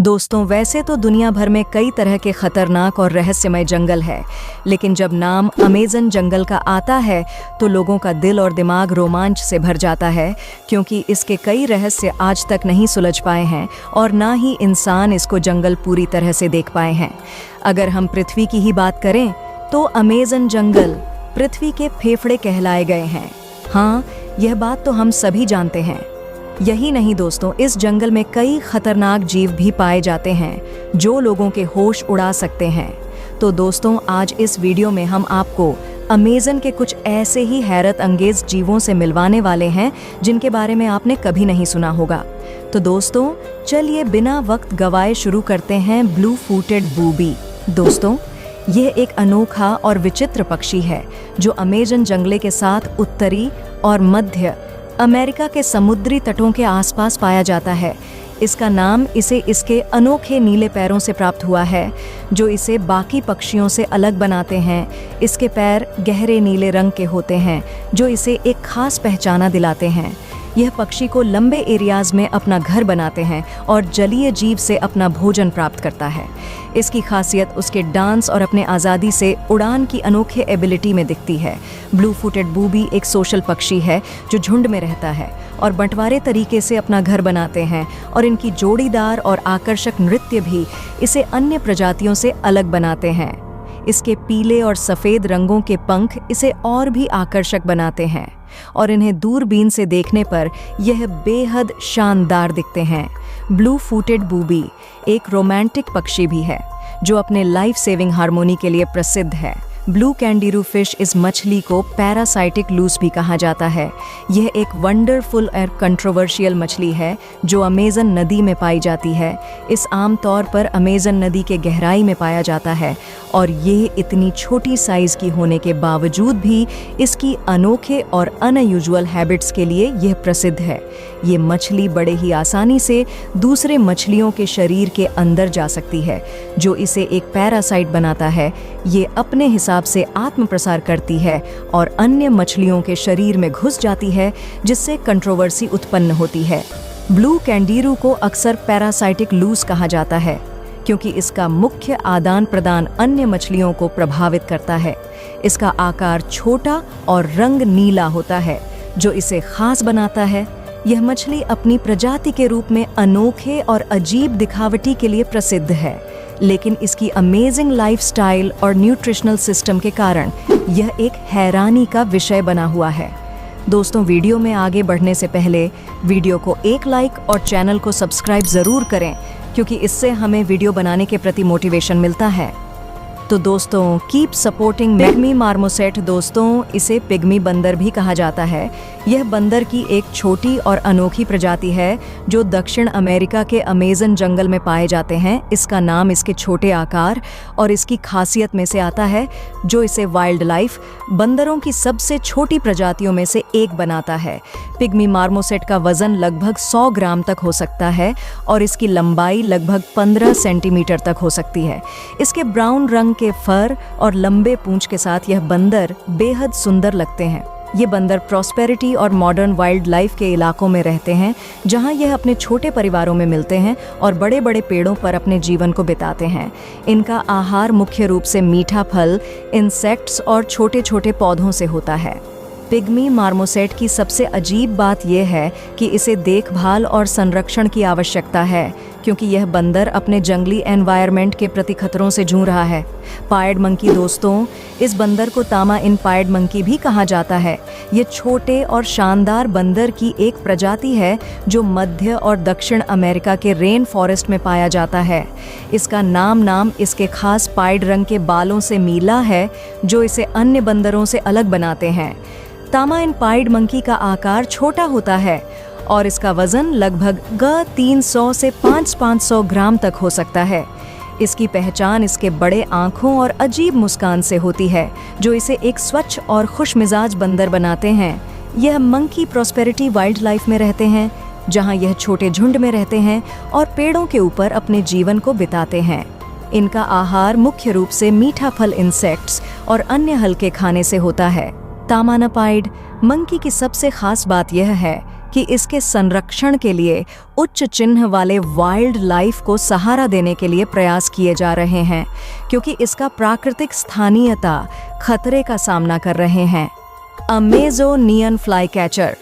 दोस्तों, वैसे तो दुनिया भर में कई तरह के खतरनाक और रहस्यमय जंगल है, लेकिन जब नाम अमेज़न जंगल का आता है तो लोगों का दिल और दिमाग रोमांच से भर जाता है, क्योंकि इसके कई रहस्य आज तक नहीं सुलझ पाए हैं और ना ही इंसान इसको जंगल पूरी तरह से देख पाए हैं। अगर हम पृथ्वी की ही बात करें तो अमेज़न जंगल पृथ्वी के फेफड़े कहलाए गए हैं। हाँ, यह बात तो हम सभी जानते हैं। यही नहीं दोस्तों, इस जंगल में कई खतरनाक जीव भी पाए जाते हैं जो लोगों के होश उड़ा सकते हैं। तो दोस्तों, आज इस वीडियो में हम आपको अमेज़न के कुछ ऐसे ही हैरत अंगेज जीवों से मिलवाने वाले हैं जिनके बारे में आपने कभी नहीं सुना होगा। तो दोस्तों, चलिए बिना वक्त गवाए शुरू करते हैं ब्लू फूटेड बूबी। दोस्तों, यह एक अनोखा और विचित्र पक्षी है जो अमेज़न जंगल के साथ उत्तरी और मध्य अमेरिका के समुद्री तटों के आसपास पाया जाता है। इसका नाम इसे इसके अनोखे नीले पैरों से प्राप्त हुआ है जो इसे बाकी पक्षियों से अलग बनाते हैं। इसके पैर गहरे नीले रंग के होते हैं जो इसे एक खास पहचाना दिलाते हैं। यह पक्षी को लंबे एरियाज में अपना घर बनाते हैं और जलीय जीव से अपना भोजन प्राप्त करता है। इसकी खासियत उसके डांस और अपने आज़ादी से उड़ान की अनोखे एबिलिटी में दिखती है। ब्लू फूटेड बूबी एक सोशल पक्षी है जो झुंड में रहता है और बंटवारे तरीके से अपना घर बनाते हैं, और इनकी जोड़ीदार और आकर्षक नृत्य भी इसे अन्य प्रजातियों से अलग बनाते हैं। इसके पीले और सफ़ेद रंगों के पंख इसे और भी आकर्षक बनाते हैं और इन्हें दूरबीन से देखने पर यह बेहद शानदार दिखते हैं। ब्लू फूटेड बूबी एक रोमांटिक पक्षी भी है जो अपने लाइफ सेविंग हार्मोनी के लिए प्रसिद्ध है। ब्लू कैंडिरू फिश इस मछली को पैरासाइटिक लूस भी कहा जाता है। यह एक वंडरफुल और कंट्रोवर्शियल मछली है जो अमेज़न नदी में पाई जाती है। इस आम तौर पर अमेज़न नदी के गहराई में पाया जाता है और ये इतनी छोटी साइज़ की होने के बावजूद भी इसकी अनोखे और अनयूजुअल हैबिट्स के लिए यह प्रसिद्ध है। ये मछली बड़े ही आसानी से दूसरे मछलियों के शरीर के अंदर जा सकती है जो इसे एक पैरासाइट बनाता है। ये अपने हिसाब से आत्म प्रसार करती है और अन्य मछलियों के शरीर में घुस जाती है, जिससे कंट्रोवर्सी उत्पन्न होती है। ब्लू कैंडिरू को अक्सर पैरासाइटिक लूस कहा जाता है क्योंकि इसका मुख्य आदान प्रदान अन्य मछलियों को प्रभावित करता है। इसका आकार छोटा और रंग नीला होता है जो इसे खास बनाता है। यह मछली अपनी प्रजाति के रूप में अनोखे और अजीब दिखावटी के लिए प्रसिद्ध है, लेकिन इसकी अमेजिंग लाइफस्टाइल और न्यूट्रिशनल सिस्टम के कारण यह एक हैरानी का विषय बना हुआ है। दोस्तों, वीडियो में आगे बढ़ने से पहले वीडियो को एक लाइक और चैनल को सब्सक्राइब ज़रूर करें, क्योंकि इससे हमें वीडियो बनाने के प्रति मोटिवेशन मिलता है। तो दोस्तों, कीप सपोर्टिंग पिग्मी मार्मोसेट। दोस्तों, इसे पिग्मी बंदर भी कहा जाता है। यह बंदर की एक छोटी और अनोखी प्रजाति है जो दक्षिण अमेरिका के अमेज़न जंगल में पाए जाते हैं। इसका नाम इसके छोटे आकार और इसकी खासियत में से आता है जो इसे वाइल्ड लाइफ बंदरों की सबसे छोटी प्रजातियों में से एक बनाता है। पिग्मी मार्मोसेट का वजन लगभग 100 ग्राम तक हो सकता है और इसकी लंबाई लगभग 15 सेंटीमीटर तक हो सकती है। इसके ब्राउन रंग के फर और लंबे पूंछ के साथ यह बंदर बेहद सुंदर लगते हैं। ये बंदर प्रॉस्पेरिटी और मॉडर्न वाइल्ड लाइफ के इलाकों में रहते हैं, जहां यह अपने छोटे परिवारों में मिलते हैं और बड़े बड़े पेड़ों पर अपने जीवन को बिताते हैं। इनका आहार मुख्य रूप से मीठा फल, इंसेक्ट्स और छोटे छोटे पौधों से होता है। पिग्मी मार्मोसेट की सबसे अजीब बात यह है कि इसे देखभाल और संरक्षण की आवश्यकता है, क्योंकि यह बंदर अपने जंगली एनवायरनमेंट के प्रति खतरों से जूझ रहा है। पायड मंकी। दोस्तों, इस बंदर को तामा इन पायड मंकी भी कहा जाता है। ये छोटे और शानदार बंदर की एक प्रजाति है जो मध्य और दक्षिण अमेरिका के रेन फॉरेस्ट में पाया जाता है। इसका नाम इसके खास पायड रंग के बालों से मिला है जो इसे अन्य बंदरों से अलग बनाते हैं। तामा इन पायड मंकी का आकार छोटा होता है और इसका वजन लगभग 300 से 500 ग्राम तक हो सकता है। इसकी पहचान इसके बड़े आँखों और अजीब मुस्कान से होती है जो इसे एक स्वच्छ और खुशमिजाज बंदर बनाते हैं। यह मंकी प्रॉस्पेरिटी वाइल्ड लाइफ में रहते हैं, जहां यह छोटे झुंड में रहते हैं और पेड़ों के ऊपर अपने जीवन को बिताते हैं। इनका आहार मुख्य रूप से मीठा फल, इंसेक्ट्स और अन्य हल्के खाने से होता है। तामानापाइड मंकी की सबसे खास बात यह है कि इसके संरक्षण के लिए उच्च चिन्ह वाले वाइल्ड लाइफ को सहारा देने के लिए प्रयास किए जा रहे हैं, क्योंकि इसका प्राकृतिक स्थानीयता खतरे का सामना कर रहे हैं। अमेजोनियन फ्लाई कैचर,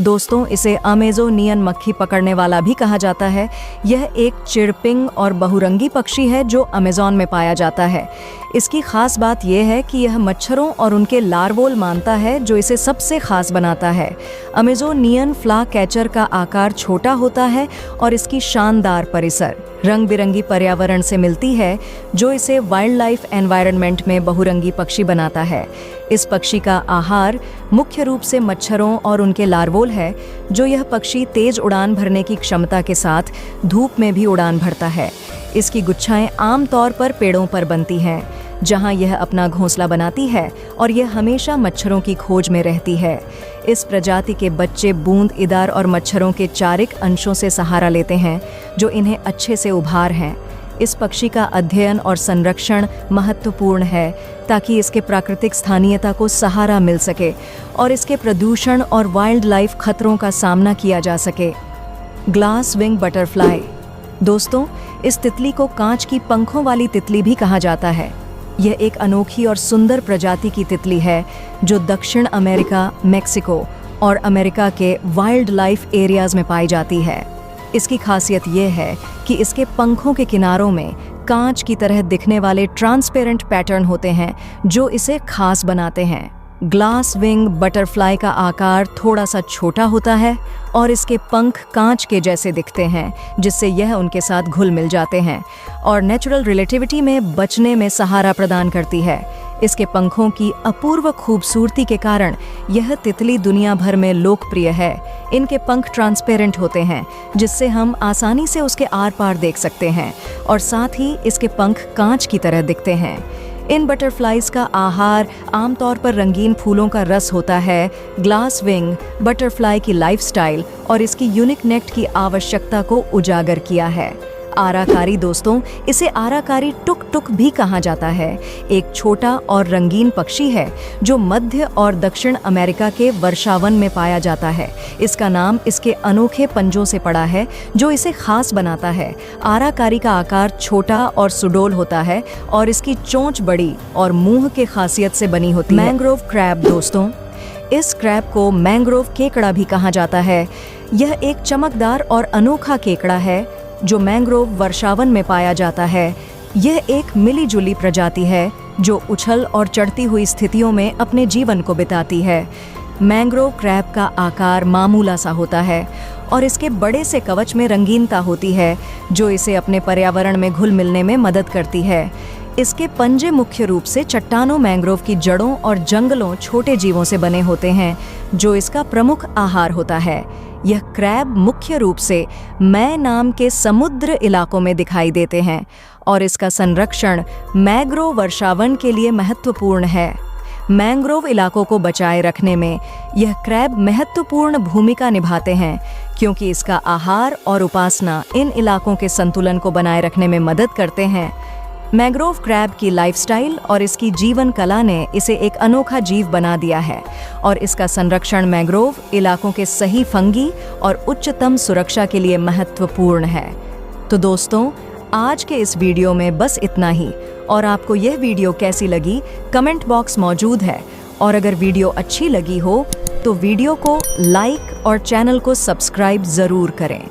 दोस्तों इसे अमेजोनियन मक्खी पकड़ने वाला भी कहा जाता है। यह एक चिरपिंग और बहुरंगी पक्षी है जो अमेज़न में पाया जाता है। इसकी खास बात यह है कि यह मच्छरों और उनके लार्वोल मानता है, जो इसे सबसे खास बनाता है। अमेजोनियन फ्लाई कैचर का आकार छोटा होता है और इसकी शानदार परिसर रंग बिरंगी पर्यावरण से मिलती है, जो इसे वाइल्ड लाइफ एनवायरनमेंट में बहुरंगी पक्षी बनाता है। इस पक्षी का आहार मुख्य रूप से मच्छरों और उनके लार्वोल है, जो यह पक्षी तेज उड़ान भरने की क्षमता के साथ धूप में भी उड़ान भरता है। इसकी गुच्छाएं आमतौर पर पेड़ों पर बनती हैं, जहां यह अपना घोंसला बनाती है और यह हमेशा मच्छरों की खोज में रहती है। इस प्रजाति के बच्चे बूंद इदार और मच्छरों के चारिक अंशों से सहारा लेते हैं, जो इन्हें अच्छे से उभार हैं। इस पक्षी का अध्ययन और संरक्षण महत्वपूर्ण है, ताकि इसके प्राकृतिक स्थानीयता को सहारा मिल सके और इसके प्रदूषण और वाइल्ड लाइफ खतरों का सामना किया जा सके। ग्लास विंग बटरफ्लाई, दोस्तों इस तितली को कांच की पंखों वाली तितली भी कहा जाता है। यह एक अनोखी और सुंदर प्रजाति की तितली है, जो दक्षिण अमेरिका, मेक्सिको और अमेरिका के वाइल्ड लाइफ एरियाज में पाई जाती है। इसकी खासियत यह है कि इसके पंखों के किनारों में कांच की तरह दिखने वाले ट्रांसपेरेंट पैटर्न होते हैं, जो इसे खास बनाते हैं। ग्लास विंग बटरफ्लाई का आकार थोड़ा सा छोटा होता है और इसके पंख कांच के जैसे दिखते हैं, जिससे यह उनके साथ घुल मिल जाते हैं और नेचुरल रिलेटिविटी में बचने में सहारा प्रदान करती है। इसके पंखों की अपूर्व खूबसूरती के कारण यह तितली दुनिया भर में लोकप्रिय है। इनके पंख ट्रांसपेरेंट होते हैं, जिससे हम आसानी से उसके आर पार देख सकते हैं और साथ ही इसके पंख कांच की तरह दिखते हैं। इन बटरफ्लाइज का आहार आमतौर पर रंगीन फूलों का रस होता है। ग्लास विंग बटरफ्लाई की लाइफस्टाइल और इसकी यूनिक नेक्ट की आवश्यकता को उजागर किया है। आराकारी, दोस्तों इसे आराकारी टुक टुक भी कहा जाता है, एक छोटा और रंगीन पक्षी है जो मध्य और दक्षिण अमेरिका के वर्षावन में पाया जाता है। इसका नाम इसके अनोखे पंजों से पड़ा है, जो इसे खास बनाता है। आराकारी का आकार छोटा और सुडौल होता है और इसकी चोंच बड़ी और मुंह के खासियत से बनी होती है। मैंग्रोव क्रैब, दोस्तों इस क्रैब को मैंग्रोव केकड़ा भी कहा जाता है। यह एक चमकदार और अनोखा केकड़ा है जो मैंग्रोव वर्षावन में पाया जाता है। यह एक मिली-जुली प्रजाति है जो उछल और चढ़ती हुई स्थितियों में अपने जीवन को बिताती है। मैंग्रोव क्रैब का आकार मामूला सा होता है और इसके बड़े से कवच में रंगीनता होती है, जो इसे अपने पर्यावरण में घुल मिलने में मदद करती है। इसके पंजे मुख्य रूप से चट्टानों, मैंग्रोव की जड़ों और जंगलों छोटे जीवों से बने होते हैं, जो इसका प्रमुख आहार होता है। यह क्रैब मुख्य रूप से मै नाम के समुद्र इलाकों में दिखाई देते हैं और इसका संरक्षण मैंग्रोव वर्षावन के लिए महत्वपूर्ण है। मैंग्रोव इलाकों को बचाए रखने में यह क्रैब महत्वपूर्ण भूमिका निभाते हैं, क्योंकि इसका आहार और उपासना इन इलाकों के संतुलन को बनाए रखने में मदद करते हैं। मैंग्रोव क्रैब की लाइफस्टाइल और इसकी जीवन कला ने इसे एक अनोखा जीव बना दिया है और इसका संरक्षण मैंग्रोव इलाकों के सही फंगी और उच्चतम सुरक्षा के लिए महत्वपूर्ण है। तो दोस्तों आज के इस वीडियो में बस इतना ही, और आपको यह वीडियो कैसी लगी कमेंट बॉक्स मौजूद है, और अगर वीडियो अच्छी लगी हो तो वीडियो को लाइक और चैनल को सब्सक्राइब जरूर करें।